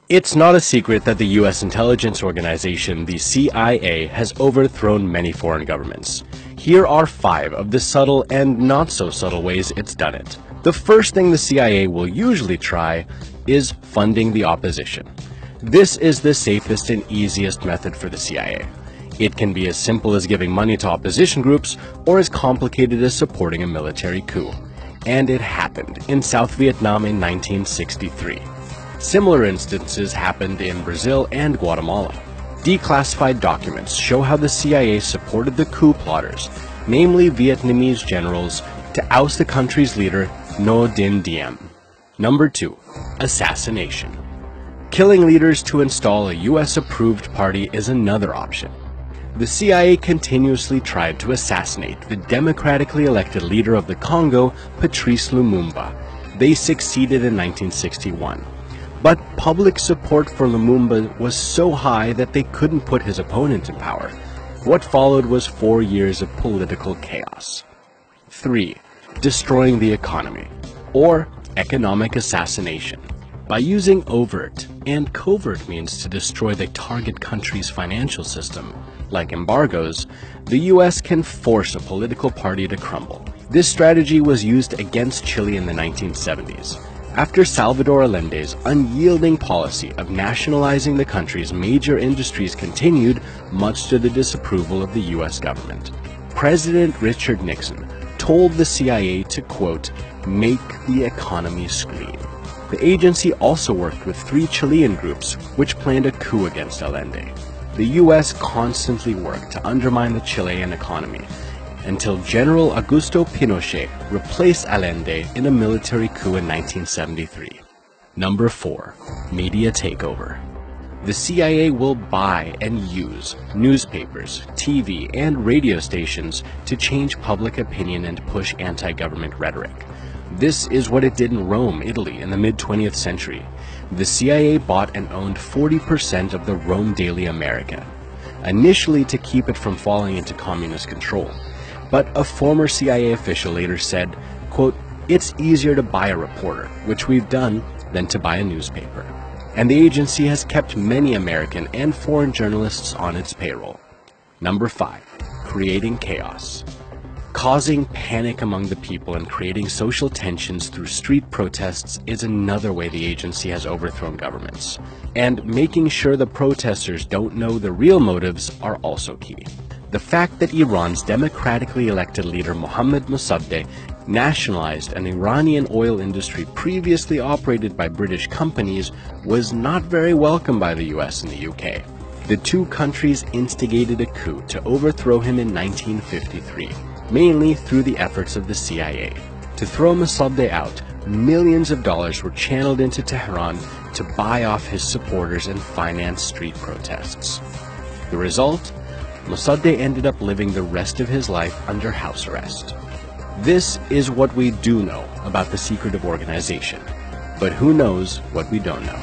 It's not a secret that the U.S. intelligence organization, the CIA, has overthrown many foreign governments. Here are 5 of the subtle and not so subtle ways it's done it. The first thing the CIA will usually try is funding the opposition. This is the safest and easiest method for the CIA. It can be as simple as giving money to opposition groups or as complicated as supporting a military coup. And it happened in South Vietnam in 1963. Similar instances happened in Brazil and Guatemala. Declassified documents show how the CIA supported the coup plotters, namely Vietnamese generals, to oust the country's leader, Ngo Dinh Diem. Number 2. Assassination. Killing leaders to install a US-approved party is another option. The CIA continuously tried to assassinate the democratically elected leader of the Congo, Patrice Lumumba. They succeeded in 1961. But public support for Lumumba was so high that they couldn't put his opponent in power. What followed was 4 years of political chaos. 3. Destroying the economy, or economic assassination. By using overt and covert means to destroy the target country's financial system, like embargoes, the US can force a political party to crumble. This strategy was used against Chile in the 1970s. After Salvador Allende's unyielding policy of nationalizing the country's major industries continued, much to the disapproval of the US government, President Richard Nixon told the CIA to, quote, make the economy scream. The agency also worked with 3 Chilean groups which planned a coup against Allende. The US constantly worked to undermine the Chilean economy until General Augusto Pinochet replaced Allende in a military coup in 1973. Number 4. Media takeover. The CIA will buy and use newspapers, TV, and radio stations to change public opinion and push anti-government rhetoric. This is what it did in Rome, Italy in the mid-20th century. The CIA bought and owned 40% of the Rome Daily America, initially to keep it from falling into communist control. But a former CIA official later said, quote, it's easier to buy a reporter, which we've done, than to buy a newspaper. And the agency has kept many American and foreign journalists on its payroll. Number 5. Creating chaos. Causing panic among the people and creating social tensions through street protests is another way the agency has overthrown governments. And making sure the protesters don't know the real motives are also key. The fact that Iran's democratically elected leader Mohammad Mossadegh nationalized an Iranian oil industry previously operated by British companies was not very welcome by the US and the UK. The 2 countries instigated a coup to overthrow him in 1953, mainly through the efforts of the CIA. To throw Mossadegh out, millions of dollars were channeled into Tehran to buy off his supporters and finance street protests. The result? Mossadegh ended up living the rest of his life under house arrest. This is what we do know about the secretive organization. But who knows what we don't know?